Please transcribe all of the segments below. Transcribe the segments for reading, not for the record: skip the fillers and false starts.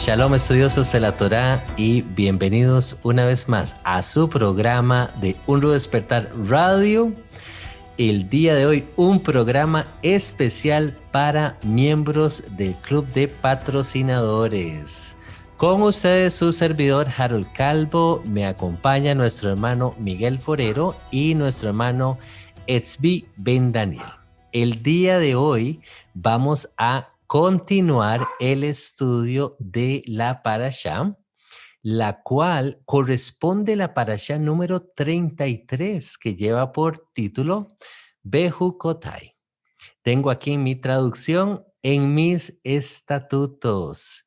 Shalom estudiosos de la Torá y bienvenidos una vez más a su programa de Un Nuevo Despertar Radio. El día de hoy un programa especial para miembros del Club de Patrocinadores. Con ustedes su servidor Harold Calvo, me acompaña nuestro hermano Miguel Forero y nuestro hermano Etzbi Ben Daniel. El día de hoy vamos a continuar el estudio de la Parashá, la cual corresponde a la Parashá número 33, que lleva por título Bejucotai. Tengo aquí en mi traducción, en mis estatutos.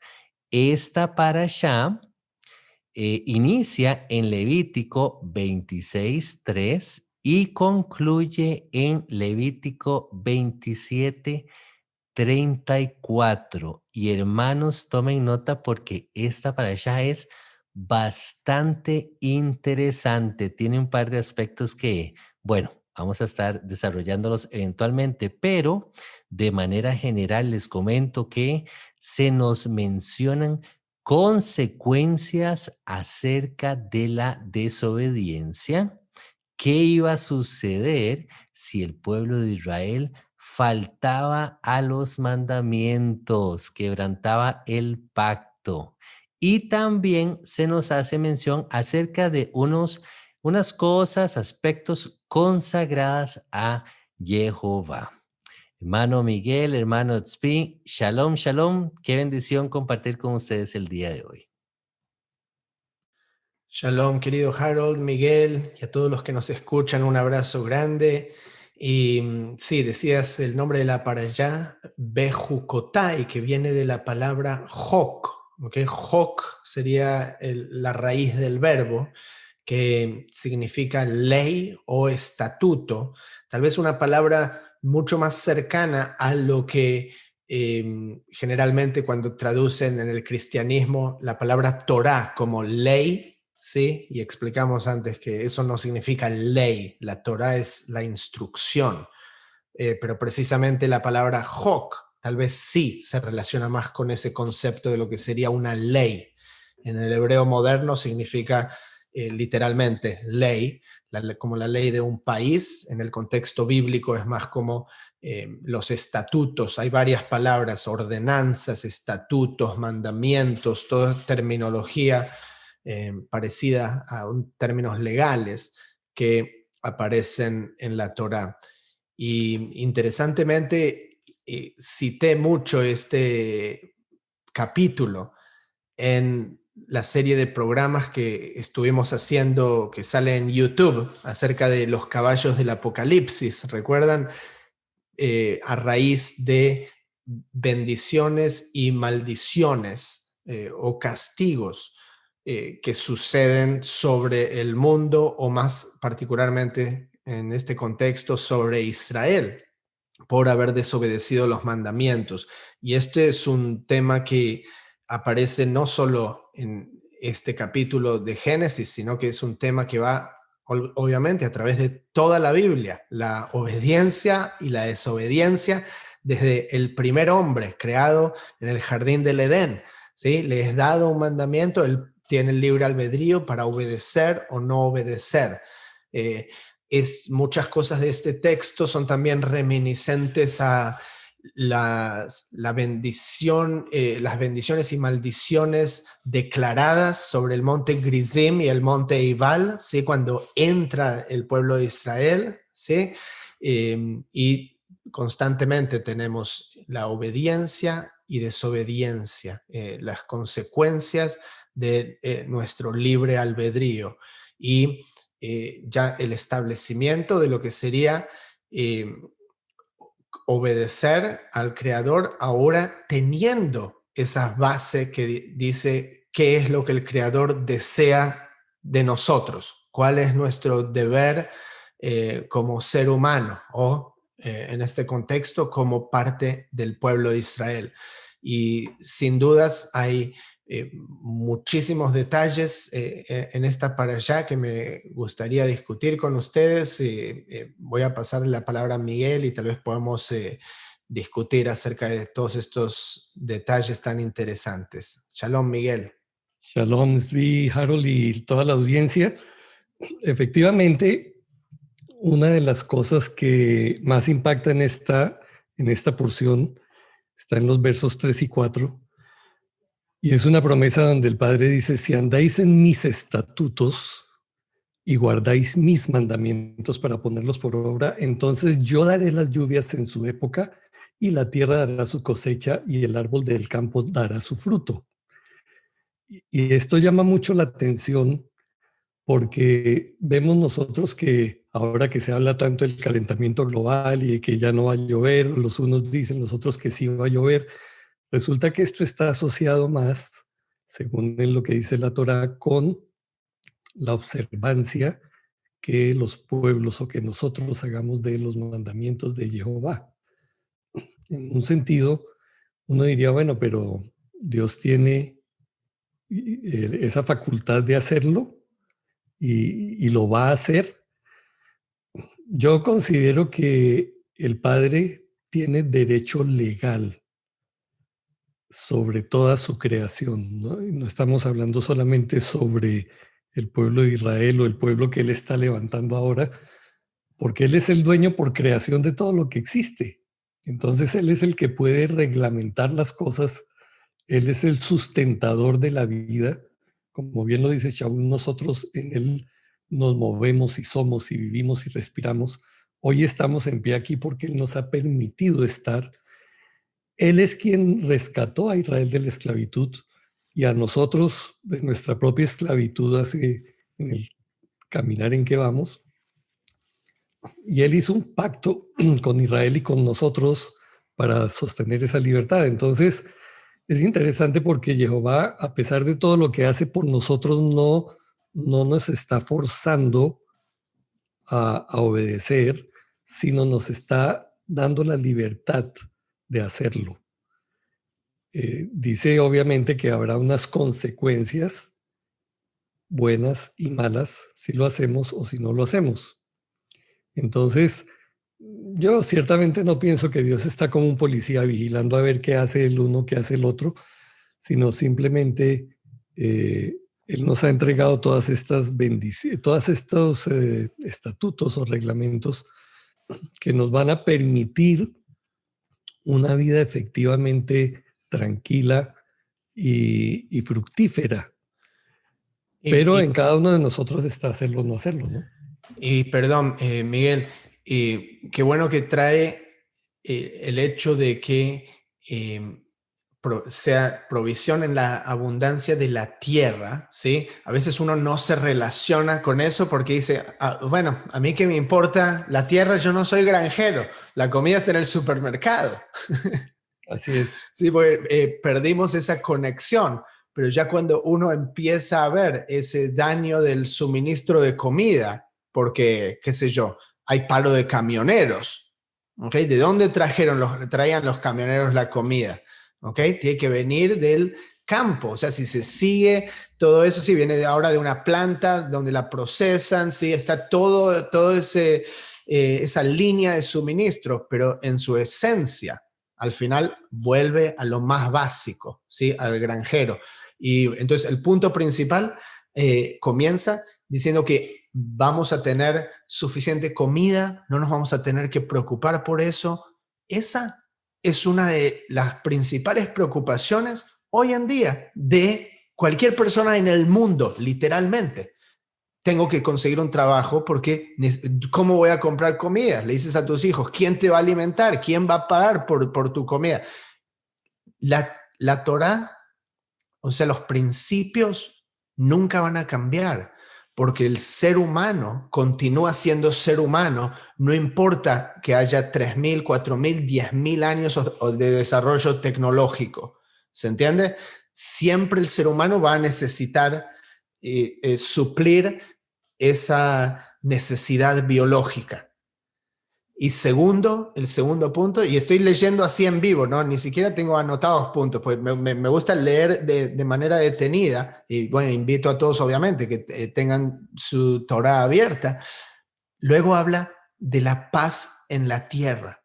Esta Parashá inicia en Levítico 26:3 y concluye en Levítico 27:34. Y hermanos, tomen nota porque esta parashá es bastante interesante. Tiene un par de aspectos que, bueno, vamos a estar desarrollándolos eventualmente, pero de manera general les comento que se nos mencionan consecuencias acerca de la desobediencia. ¿Qué iba a suceder si el pueblo de Israel faltaba a los mandamientos, quebrantaba el pacto? Y también se nos hace mención acerca de unas cosas, aspectos consagradas a Jehová. Hermano Miguel, hermano Tzvi, shalom, shalom. Qué bendición compartir con ustedes el día de hoy. Shalom, querido Harold, Miguel y a todos los que nos escuchan, un abrazo grande. Y sí, decías el nombre de la parashá, Bejucotai, que viene de la palabra Jok. ¿Okay? Jok sería la raíz del verbo, que significa ley o estatuto. Tal vez una palabra mucho más cercana a lo que generalmente cuando traducen en el cristianismo la palabra Torah como ley. Sí, y explicamos antes que eso no significa ley, la Torah es la instrucción, pero precisamente la palabra Jok tal vez sí se relaciona más con ese concepto de lo que sería una ley. En el hebreo moderno significa literalmente ley, como la ley de un país. En el contexto bíblico es más como los estatutos. Hay varias palabras, ordenanzas, estatutos, mandamientos, toda terminología parecida a términos legales que aparecen en la Torá. Y interesantemente, cité mucho este capítulo en la serie de programas que estuvimos haciendo, que sale en YouTube, acerca de los caballos del Apocalipsis. ¿Recuerdan? A raíz de bendiciones y maldiciones o castigos que suceden sobre el mundo, o más particularmente en este contexto sobre Israel, por haber desobedecido los mandamientos. Y este es un tema que aparece no solo en este capítulo de Génesis, sino que es un tema que va obviamente a través de toda la Biblia, la obediencia y la desobediencia desde el primer hombre creado en el jardín del Edén. ¿Sí? Le es dado un mandamiento, él tiene el libre albedrío para obedecer o no obedecer. Muchas cosas de este texto son también reminiscentes a la bendición, las bendiciones y maldiciones declaradas sobre el monte Grizim y el monte Eibal, ¿sí? Cuando entra el pueblo de Israel, ¿sí? Y constantemente tenemos la obediencia y desobediencia, las consecuencias de nuestro libre albedrío y ya el establecimiento de lo que sería obedecer al Creador, ahora teniendo esas bases que dice qué es lo que el Creador desea de nosotros, cuál es nuestro deber como ser humano o en este contexto como parte del pueblo de Israel. Y sin dudas hay muchísimos detalles en esta parashá que me gustaría discutir con ustedes. Voy a pasar la palabra a Miguel y tal vez podamos discutir acerca de todos estos detalles tan interesantes. Shalom, Miguel. Shalom, Zvi, Harold y toda la audiencia. Efectivamente, una de las cosas que más impacta en esta porción está en los versos 3 y 4. Y es una promesa donde el Padre dice, si andáis en mis estatutos y guardáis mis mandamientos para ponerlos por obra, entonces yo daré las lluvias en su época y la tierra dará su cosecha y el árbol del campo dará su fruto. Y esto llama mucho la atención porque vemos nosotros que ahora que se habla tanto del calentamiento global y de que ya no va a llover, los unos dicen, los otros que sí va a llover, resulta que esto está asociado más, según lo que dice la Torá, con la observancia que los pueblos o que nosotros hagamos de los mandamientos de Jehová. En un sentido, uno diría, bueno, pero Dios tiene esa facultad de hacerlo y lo va a hacer. Yo considero que el Padre tiene derecho legal sobre toda su creación, ¿no? Y no estamos hablando solamente sobre el pueblo de Israel o el pueblo que Él está levantando ahora, porque Él es el dueño por creación de todo lo que existe. Entonces Él es el que puede reglamentar las cosas, Él es el sustentador de la vida. Como bien lo dice Shaul, nosotros en Él nos movemos y somos y vivimos y respiramos. Hoy estamos en pie aquí porque Él nos ha permitido estar. Él es quien rescató a Israel de la esclavitud y a nosotros de nuestra propia esclavitud en el caminar en que vamos. Y Él hizo un pacto con Israel y con nosotros para sostener esa libertad. Entonces, es interesante porque Jehová, a pesar de todo lo que hace por nosotros, no nos está forzando a obedecer, sino nos está dando la libertad de hacerlo. Dice obviamente que habrá unas consecuencias buenas y malas si lo hacemos o si no lo hacemos. Entonces, yo ciertamente no pienso que Dios está como un policía vigilando a ver qué hace el uno, qué hace el otro, sino simplemente Él nos ha entregado todas estas bendiciones, todos estos estatutos o reglamentos que nos van a permitir una vida efectivamente tranquila y fructífera. Pero en cada uno de nosotros está hacerlo o no hacerlo, ¿no? Y perdón, Miguel, qué bueno que trae el hecho de que sea provisión en la abundancia de la tierra, ¿sí? A veces uno no se relaciona con eso porque dice, bueno, a mí qué me importa la tierra, yo no soy granjero, la comida está en el supermercado. Así es. Sí, porque perdimos esa conexión, pero ya cuando uno empieza a ver ese daño del suministro de comida, porque, qué sé yo, hay paro de camioneros, ¿ok? ¿De dónde traían los camioneros la comida? ¿Ok? Tiene que venir del campo, o sea, si se sigue todo eso, si viene ahora de una planta donde la procesan, sí, está todo esa línea de suministro, pero en su esencia, al final vuelve a lo más básico, ¿sí? Al granjero. Y entonces el punto principal comienza diciendo que vamos a tener suficiente comida, no nos vamos a tener que preocupar por eso. Esa es una de las principales preocupaciones hoy en día de cualquier persona en el mundo, literalmente. Tengo que conseguir un trabajo porque ¿cómo voy a comprar comida? Le dices a tus hijos, ¿quién te va a alimentar? ¿Quién va a pagar por tu comida? La Torá, o sea, los principios nunca van a cambiar porque el ser humano continúa siendo ser humano, no importa que haya 3.000, 4.000, 10.000 años de desarrollo tecnológico. ¿Se entiende? Siempre el ser humano va a necesitar suplir esa necesidad biológica. Y el segundo punto, y estoy leyendo así en vivo, ¿no? Ni siquiera tengo anotados puntos, pues me gusta leer de manera detenida, y bueno, invito a todos obviamente que tengan su Torá abierta. Luego habla de la paz en la tierra.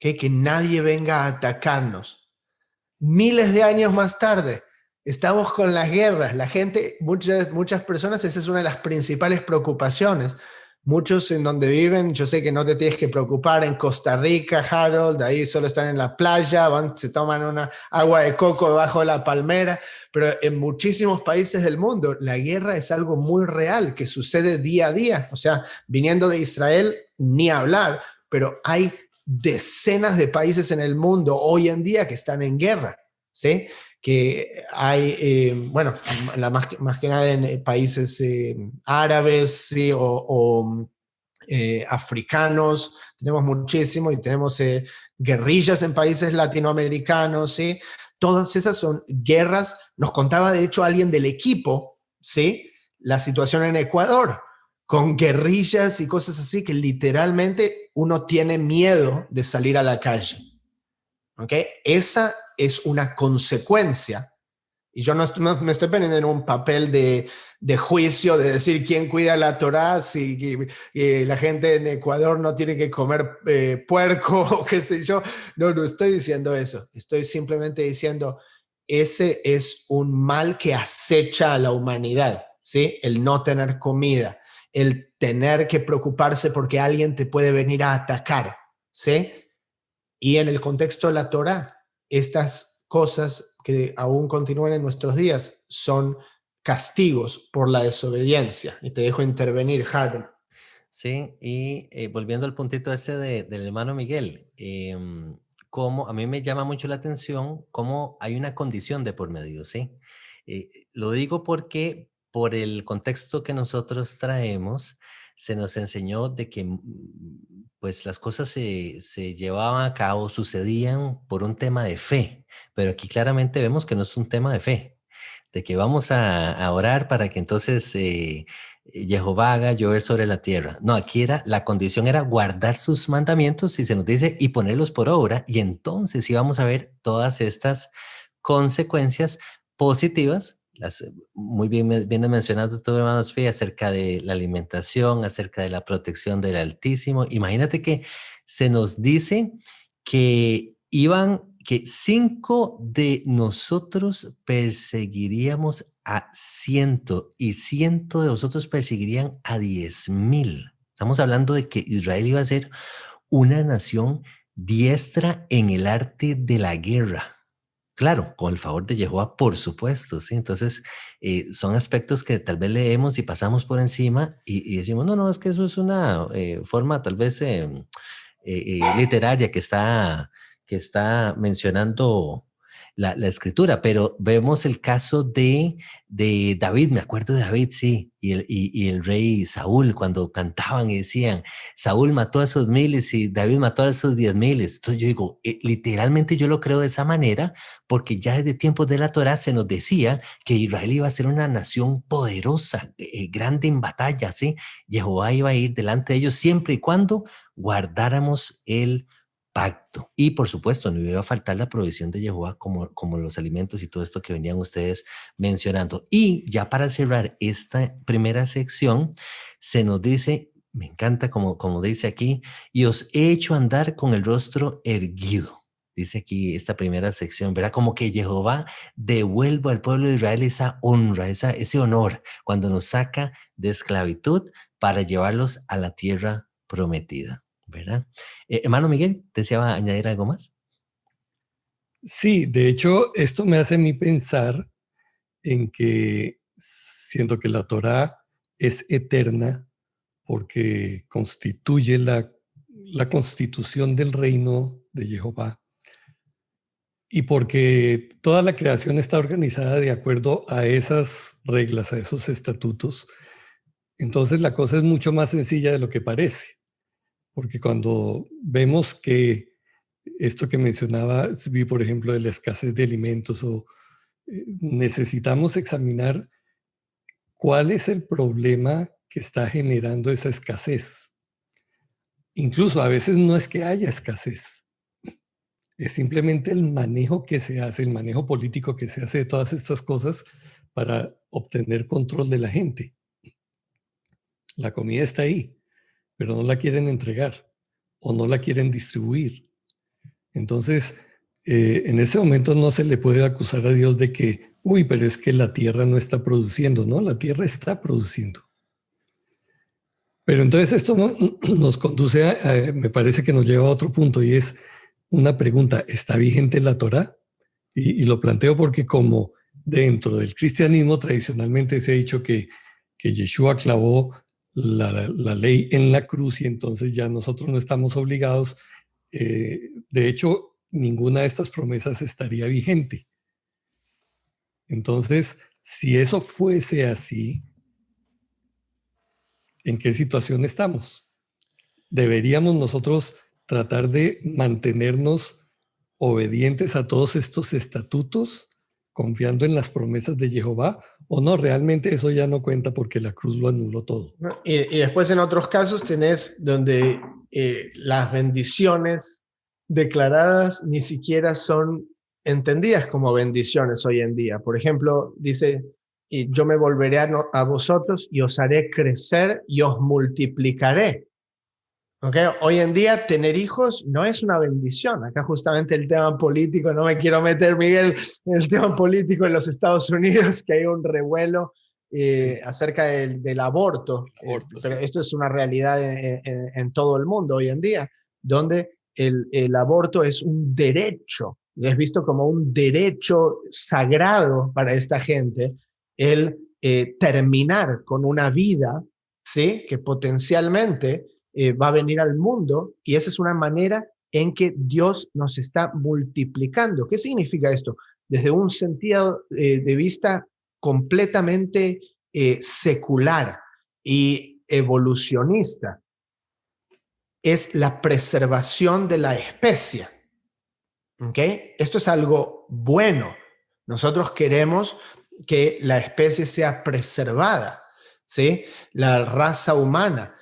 que nadie venga a atacarnos. Miles de años más tarde, estamos con las guerras. La gente, muchas personas, esa es una de las principales preocupaciones. Muchos en donde viven, yo sé que no te tienes que preocupar, en Costa Rica, Harold, ahí solo están en la playa, se toman una agua de coco debajo de la palmera, pero en muchísimos países del mundo la guerra es algo muy real que sucede día a día. O sea, viniendo de Israel, ni hablar, pero hay decenas de países en el mundo hoy en día que están en guerra, ¿sí? Que hay, bueno, más que nada en países árabes, ¿sí? o africanos, tenemos muchísimo, y tenemos guerrillas en países latinoamericanos, ¿sí? Todas esas son guerras. Nos contaba, de hecho, alguien del equipo, ¿sí? La situación en Ecuador, con guerrillas y cosas así, que literalmente uno tiene miedo de salir a la calle. ¿Okay? Esa es una consecuencia. Y yo no me estoy poniendo en un papel de juicio, de decir quién cuida la Torá, si la gente en Ecuador no tiene que comer puerco o qué sé yo. No estoy diciendo eso. Estoy simplemente diciendo, ese es un mal que acecha a la humanidad, ¿sí? El no tener comida, el tener que preocuparse porque alguien te puede venir a atacar, ¿sí? Y en el contexto de la Torá, estas cosas que aún continúan en nuestros días son castigos por la desobediencia. Y te dejo intervenir, Harold. Sí, y volviendo al puntito ese del hermano Miguel, como a mí me llama mucho la atención cómo hay una condición de por medio, ¿sí? Lo digo porque por el contexto que nosotros traemos, se nos enseñó de que pues las cosas se llevaban a cabo, sucedían por un tema de fe, pero aquí claramente vemos que no es un tema de fe, de que vamos a orar para que entonces Jehová haga llover sobre la tierra. No, aquí la condición era guardar sus mandamientos, y se nos dice, y ponerlos por obra, y entonces íbamos a ver todas estas consecuencias positivas. Muy bien mencionado tú, hermano Sofía, acerca de la alimentación, acerca de la protección del Altísimo. Imagínate que se nos dice que 5 de nosotros perseguiríamos a 100 y 100 de nosotros perseguirían a 10,000. Estamos hablando de que Israel iba a ser una nación diestra en el arte de la guerra. Claro, con el favor de Jehová, por supuesto, ¿sí? Entonces, son aspectos que tal vez leemos y pasamos por encima y decimos, no, es que eso es una forma tal vez literaria que está mencionando la escritura, pero vemos el caso de David. Me acuerdo de David, sí, y el rey Saúl, cuando cantaban y decían, Saúl mató a esos 1,000 y David mató a esos 10,000. Entonces yo digo, literalmente yo lo creo de esa manera, porque ya desde tiempos de la Torá se nos decía que Israel iba a ser una nación poderosa, grande en batalla, ¿sí? Jehová iba a ir delante de ellos siempre y cuando guardáramos el pacto. Y por supuesto, no iba a faltar la provisión de Jehová como los alimentos y todo esto que venían ustedes mencionando. Y ya para cerrar esta primera sección, se nos dice, me encanta como dice aquí, y os he hecho andar con el rostro erguido. Dice aquí esta primera sección, ¿verdad? Como que Jehová devuelve al pueblo de Israel esa honra, ese honor, cuando nos saca de esclavitud para llevarlos a la tierra prometida, ¿verdad? Hermano Miguel, ¿deseaba añadir algo más? Sí, de hecho, esto me hace a mí pensar en que, siendo que la Torá es eterna, porque constituye la constitución del reino de Jehová, y porque toda la creación está organizada de acuerdo a esas reglas, a esos estatutos, entonces la cosa es mucho más sencilla de lo que parece. Porque cuando vemos que esto que mencionaba, vi por ejemplo de la escasez de alimentos, necesitamos examinar cuál es el problema que está generando esa escasez. Incluso a veces no es que haya escasez, es simplemente el manejo que se hace, el manejo político que se hace de todas estas cosas para obtener control de la gente. La comida está ahí, pero no la quieren entregar o no la quieren distribuir. Entonces, en ese momento no se le puede acusar a Dios de que, uy, pero es que la tierra no está produciendo, ¿no? La tierra está produciendo. Pero entonces esto nos conduce me parece que nos lleva a otro punto y es una pregunta, ¿está vigente la Torá? Y lo planteo porque como dentro del cristianismo tradicionalmente se ha dicho que Yeshua clavó la ley en la cruz y entonces ya nosotros no estamos obligados. De hecho, ninguna de estas promesas estaría vigente. Entonces, si eso fuese así, ¿en qué situación estamos? ¿Deberíamos nosotros tratar de mantenernos obedientes a todos estos estatutos, confiando en las promesas de Jehová? ¿O no? Realmente eso ya no cuenta porque la cruz lo anuló todo. Y después en otros casos tenés donde las bendiciones declaradas ni siquiera son entendidas como bendiciones hoy en día. Por ejemplo, dice, y yo me volveré a vosotros y os haré crecer y os multiplicaré. ¿Okay? Hoy en día tener hijos no es una bendición. Acá justamente el tema político, no me quiero meter, Miguel, en el tema político en los Estados Unidos, que hay un revuelo acerca del aborto. Pero sí, esto es una realidad en todo el mundo hoy en día, donde el aborto es un derecho, es visto como un derecho sagrado para esta gente, el terminar con una vida, ¿sí? Que potencialmente va a venir al mundo, y esa es una manera en que Dios nos está multiplicando. ¿Qué significa esto? Desde un sentido de vista completamente secular y evolucionista, es la preservación de la especie. ¿Okay? Esto es algo bueno. Nosotros queremos que la especie sea preservada, ¿sí? La raza humana.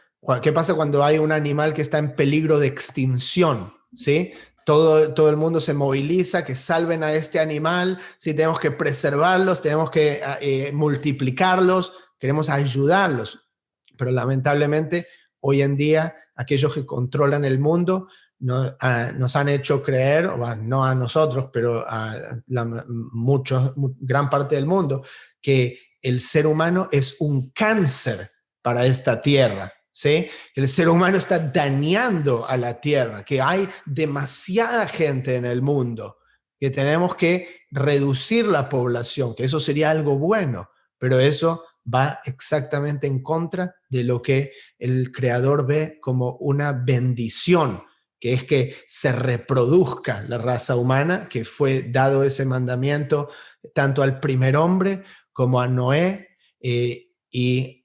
¿Qué pasa cuando hay un animal que está en peligro de extinción? ¿Sí? Todo el mundo se moviliza, que salven a este animal, ¿sí? Tenemos que preservarlos, tenemos que multiplicarlos, queremos ayudarlos. Pero lamentablemente, hoy en día, aquellos que controlan el mundo nos han hecho creer, no a nosotros, pero a gran parte del mundo, que el ser humano es un cáncer para esta tierra. ¿Sí? Que el ser humano está dañando a la tierra, que hay demasiada gente en el mundo, que tenemos que reducir la población, que eso sería algo bueno, pero eso va exactamente en contra de lo que el Creador ve como una bendición, que es que se reproduzca la raza humana, que fue dado ese mandamiento tanto al primer hombre como a Noé y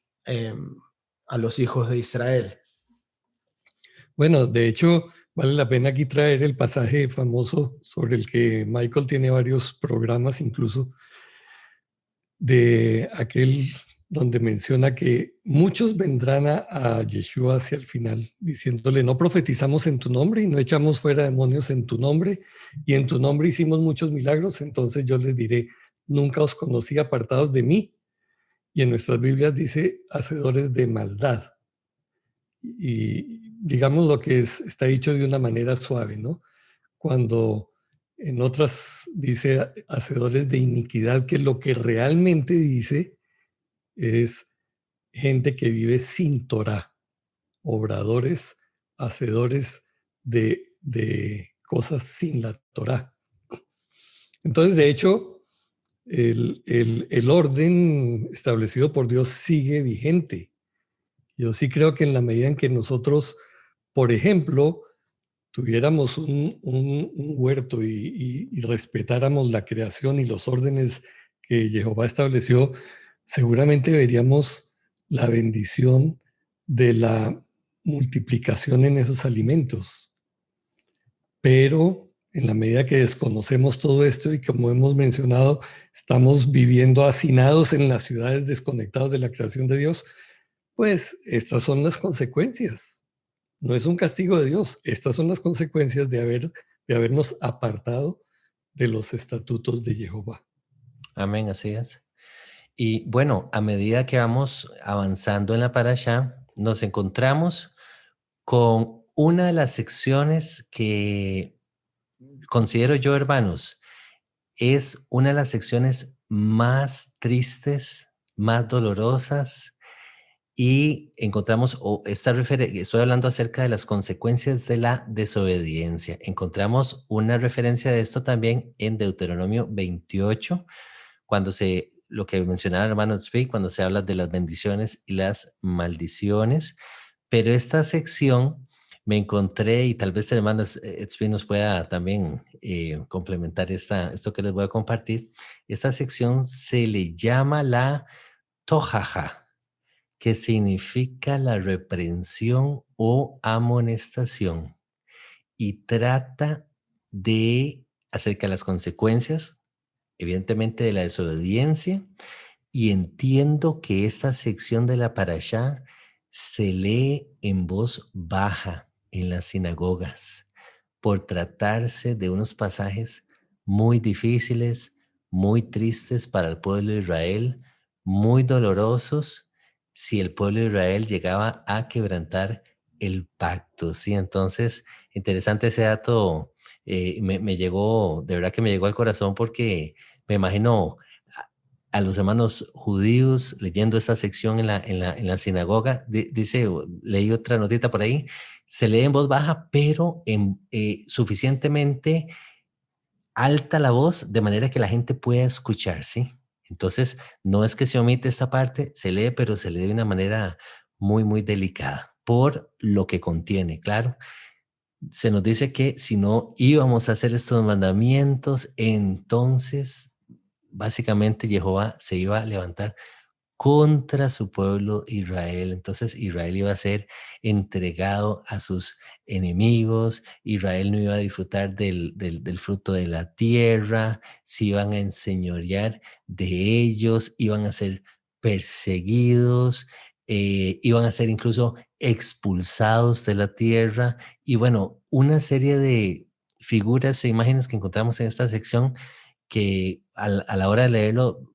a los hijos de Israel. Bueno, de hecho, vale la pena aquí traer el pasaje famoso sobre el que Michael tiene varios programas, incluso de aquel donde menciona que muchos vendrán a Yeshua hacia el final, diciéndole, no profetizamos en tu nombre y no echamos fuera demonios en tu nombre, y en tu nombre hicimos muchos milagros, entonces yo les diré, nunca os conocí, apartados de mí. Y en nuestras Biblias dice, hacedores de maldad. Y digamos lo que está dicho de una manera suave, ¿no? Cuando en otras dice hacedores de iniquidad, que lo que realmente dice es gente que vive sin Torah, obradores, hacedores de cosas sin la Torah. Entonces, de hecho, el orden establecido por Dios sigue vigente. Yo sí creo que en la medida en que nosotros, por ejemplo, tuviéramos un huerto y respetáramos la creación y los órdenes que Jehová estableció, seguramente veríamos la bendición de la multiplicación en esos alimentos. Pero en la medida que desconocemos todo esto y como hemos mencionado, estamos viviendo hacinados en las ciudades, desconectados de la creación de Dios, pues estas son las consecuencias. No es un castigo de Dios. Estas son las consecuencias de habernos apartado de los estatutos de Jehová. Amén, así es. Y bueno, a medida que vamos avanzando en la parashá, nos encontramos con una de las secciones que considero yo, hermanos, es una de las secciones más tristes, más dolorosas, y encontramos, estoy hablando acerca de las consecuencias de la desobediencia. Encontramos una referencia de esto también en Deuteronomio 28, lo que mencionaba el hermano Tzvi, cuando se habla de las bendiciones y las maldiciones. Pero esta sección me encontré, y tal vez el hermano Tzvi nos pueda también complementar esto que les voy a compartir. Esta sección se le llama la Tojaja, que significa la reprensión o amonestación, y trata acerca de las consecuencias, evidentemente, de la desobediencia. Y entiendo que esta sección de la parashá se lee en voz baja en las sinagogas, por tratarse de unos pasajes muy difíciles, muy tristes para el pueblo de Israel, muy dolorosos si el pueblo de Israel llegaba a quebrantar el pacto, ¿sí? Entonces, interesante ese dato, me llegó, de verdad que me llegó al corazón, porque me imagino a los hermanos judíos leyendo esta sección en la sinagoga. Dice, leí otra notita por ahí, se lee en voz baja, pero suficientemente alta la voz, de manera que la gente pueda escuchar, ¿sí? Entonces, no es que se omite esta parte, se lee, pero se lee de una manera muy, muy delicada, por lo que contiene, claro. Se nos dice que si no íbamos a hacer estos mandamientos, entonces básicamente Jehová se iba a levantar contra su pueblo Israel. Entonces Israel iba a ser entregado a sus enemigos. Israel no iba a disfrutar del fruto de la tierra, se iban a enseñorear de ellos, iban a ser perseguidos, iban a ser incluso expulsados de la tierra. Y bueno, una serie de figuras e imágenes que encontramos en esta sección, que a la hora de leerlo,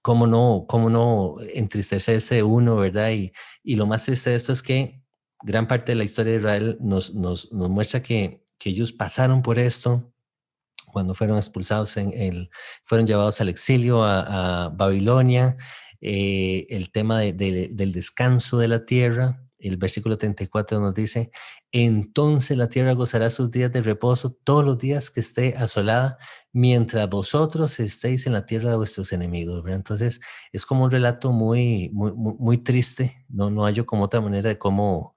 cómo no entristecerse uno, ¿verdad? Y lo más triste de esto es que gran parte de la historia de Israel nos muestra que ellos pasaron por esto cuando fueron expulsados, fueron llevados al exilio a Babilonia. El tema del descanso de la tierra, el versículo 34 nos dice: entonces la tierra gozará sus días de reposo todos los días que esté asolada, mientras vosotros estéis en la tierra de vuestros enemigos, ¿verdad? Entonces es como un relato muy, muy, muy, muy triste. No hallo como otra manera de cómo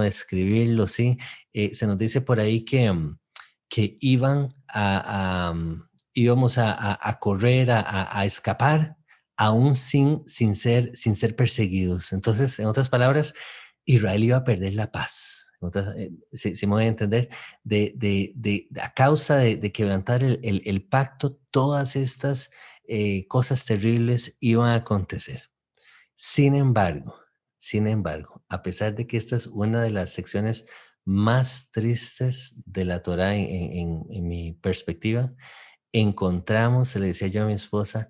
describirlo, ¿sí? Se nos dice por ahí que íbamos a correr, a escapar, aún sin ser perseguidos. Entonces, en otras palabras, Israel iba a perder la paz. Si me voy a entender, a causa de quebrantar el pacto, todas estas cosas terribles iban a acontecer. Sin embargo, a pesar de que esta es una de las secciones más tristes de la Torá en mi perspectiva, encontramos, se le decía yo a mi esposa,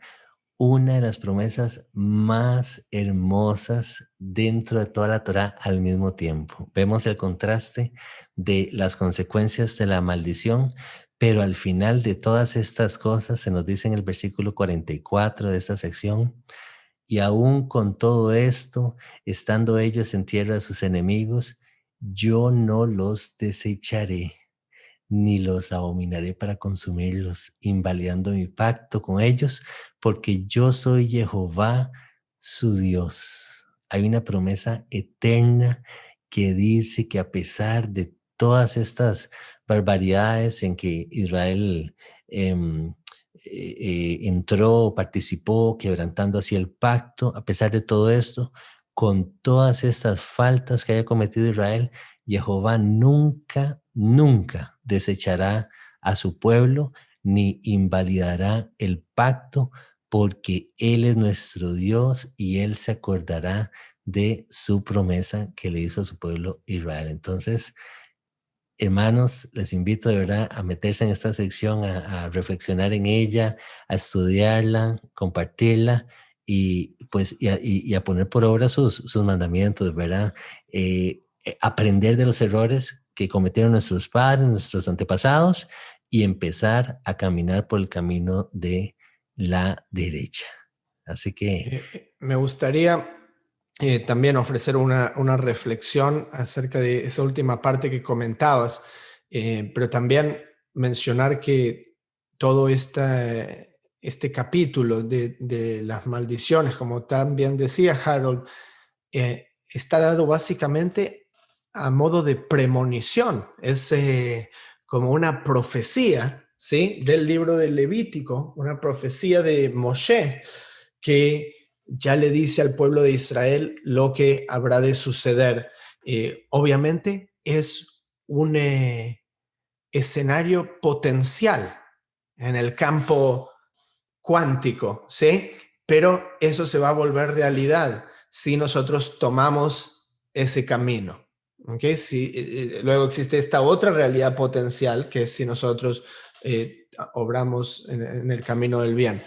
una de las promesas más hermosas dentro de toda la Torá al mismo tiempo. Vemos el contraste de las consecuencias de la maldición, pero al final de todas estas cosas se nos dice en el versículo 44 de esta sección: y aún con todo esto, estando ellos en tierra de sus enemigos, yo no los desecharé, ni los abominaré para consumirlos, invalidando mi pacto con ellos, porque yo soy Jehová, su Dios. Hay una promesa eterna que dice que a pesar de todas estas barbaridades en que Israel entró, participó, quebrantando así el pacto, a pesar de todo esto, con todas estas faltas que haya cometido Israel, Jehová nunca, nunca desechará a su pueblo ni invalidará el pacto, porque Él es nuestro Dios y Él se acordará de su promesa que le hizo a su pueblo Israel. Entonces, hermanos, les invito de verdad a meterse en esta sección, a reflexionar en ella, a estudiarla, compartirla, y pues y a poner por obra sus mandamientos, ¿verdad? Aprender de los errores que cometieron nuestros padres, nuestros antepasados, y empezar a caminar por el camino de la derecha. Así que me gustaría también ofrecer una reflexión acerca de esa última parte que comentabas, pero también mencionar que todo este capítulo de las maldiciones, como también decía Harold, está dado básicamente a modo de premonición. Es como una profecía, ¿sí?, del libro del Levítico, una profecía de Moshe, que ya le dice al pueblo de Israel lo que habrá de suceder. Obviamente es un escenario potencial en el campo cuántico, ¿sí? Pero eso se va a volver realidad si nosotros tomamos ese camino. ¿Okay? Luego existe esta otra realidad potencial, que es si nosotros obramos en el camino del bien.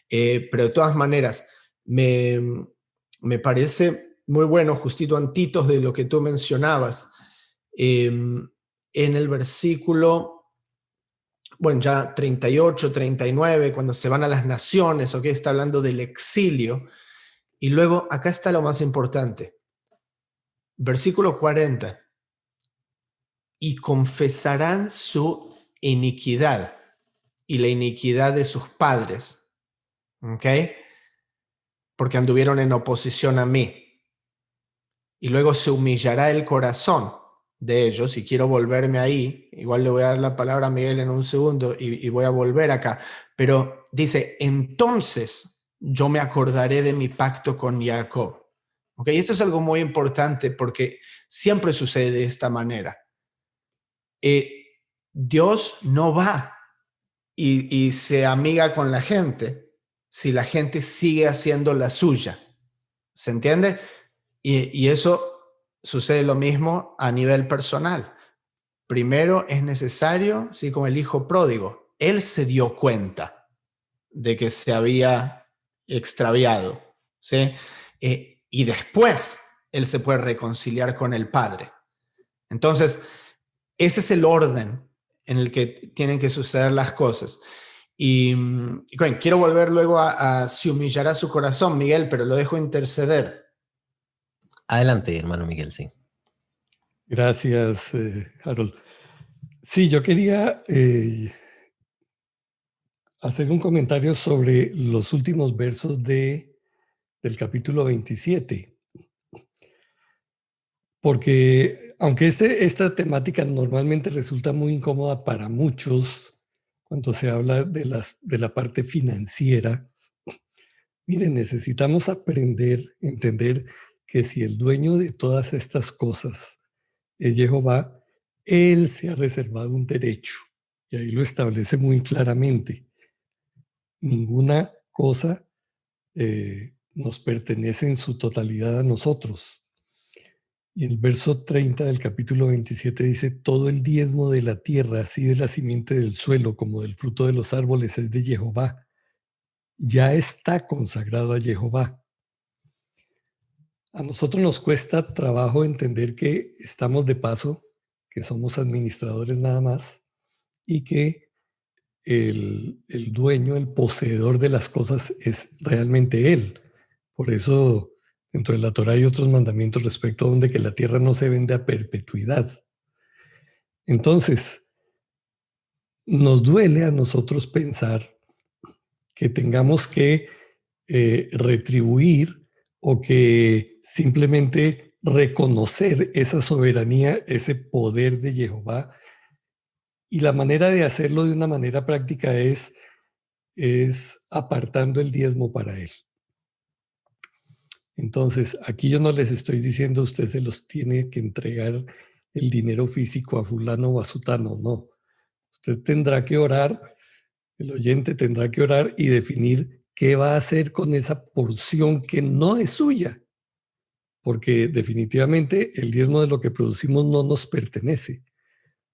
Pero de todas maneras, me parece muy bueno, justito antitos de lo que tú mencionabas, en el versículo, bueno, ya 38, 39, cuando se van a las naciones, ¿ok? Está hablando del exilio. Y luego, acá está lo más importante. Versículo 40. Y confesarán su iniquidad y la iniquidad de sus padres, ¿ok? Porque anduvieron en oposición a mí. Y luego se humillará el corazón de ellos, y quiero volverme ahí, igual le voy a dar la palabra a Miguel en un segundo y voy a volver acá, pero dice, entonces yo me acordaré de mi pacto con Jacob. ¿Ok? Y esto es algo muy importante porque siempre sucede de esta manera. Dios no va y se amiga con la gente si la gente sigue haciendo la suya. ¿Se entiende? Y eso sucede lo mismo a nivel personal. Primero es necesario, sí, como el hijo pródigo, él se dio cuenta de que se había extraviado, ¿sí? Y después él se puede reconciliar con el Padre. Entonces, ese es el orden en el que tienen que suceder las cosas. Y bueno, quiero volver luego a si humillará su corazón, Miguel, pero lo dejo interceder. adelante, hermano Miguel, sí. Gracias, Harold. Sí, yo quería hacer un comentario sobre los últimos versos del capítulo 27. Porque aunque esta temática normalmente resulta muy incómoda para muchos cuando se habla de la parte financiera, miren, necesitamos entender que si el dueño de todas estas cosas es Jehová, Él se ha reservado un derecho, y ahí lo establece muy claramente. Ninguna cosa nos pertenece en su totalidad a nosotros. Y el verso 30 del capítulo 27 dice, todo el diezmo de la tierra, así de la simiente del suelo como del fruto de los árboles, es de Jehová. Ya está consagrado a Jehová. A nosotros nos cuesta trabajo entender que estamos de paso, que somos administradores nada más, y que el dueño, el poseedor de las cosas es realmente Él. Por eso, dentro de la Torá hay otros mandamientos respecto a donde que la tierra no se vende a perpetuidad. Entonces, nos duele a nosotros pensar que tengamos que retribuir o que simplemente reconocer esa soberanía, ese poder de Jehová. Y la manera de hacerlo de una manera práctica es apartando el diezmo para Él. Entonces, aquí yo no les estoy diciendo usted se los tiene que entregar el dinero físico a fulano o a sutano, no. Usted tendrá que orar, el oyente tendrá que orar y definir qué va a hacer con esa porción que no es suya, porque definitivamente el diezmo de lo que producimos no nos pertenece.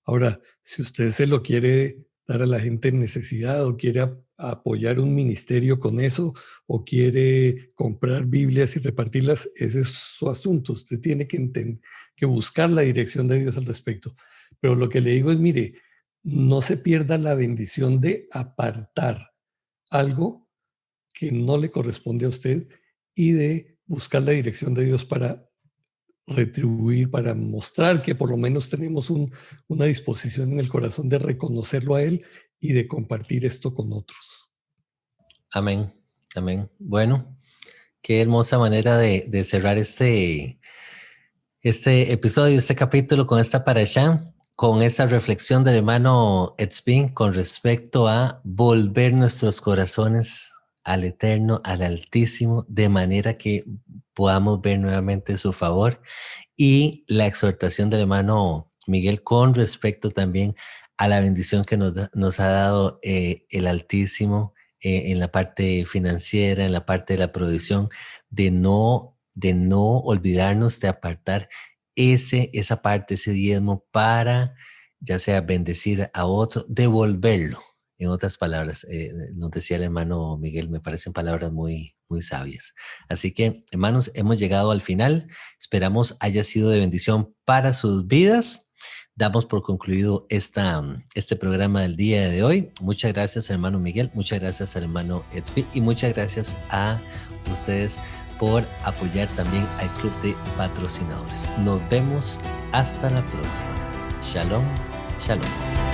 Ahora, si usted se lo quiere dar a la gente en necesidad o quiere apoyar un ministerio con eso o quiere comprar Biblias y repartirlas, ese es su asunto. Usted tiene que buscar la dirección de Dios al respecto. Pero lo que le digo es, mire, no se pierda la bendición de apartar algo que no le corresponde a usted y de buscar la dirección de Dios para retribuir, para mostrar que por lo menos tenemos una disposición en el corazón de reconocerlo a Él y de compartir esto con otros. Amén, amén. Bueno, qué hermosa manera de cerrar este episodio, este capítulo con esta parashá, con esa reflexión del hermano Etzbi con respecto a volver nuestros corazones al Eterno, al Altísimo, de manera que podamos ver nuevamente su favor, y la exhortación del hermano Miguel con respecto también a la bendición que nos ha dado el Altísimo en la parte financiera, en la parte de la provisión, de no olvidarnos de apartar esa parte, ese diezmo, para ya sea bendecir a otro, devolverlo. En otras palabras, nos decía el hermano Miguel, me parecen palabras muy, muy sabias. Así que, hermanos, hemos llegado al final. Esperamos haya sido de bendición para sus vidas. Damos por concluido este programa del día de hoy. Muchas gracias, hermano Miguel. Muchas gracias, hermano Etzbi. Y muchas gracias a ustedes por apoyar también al Club de Patrocinadores. Nos vemos hasta la próxima. Shalom, shalom.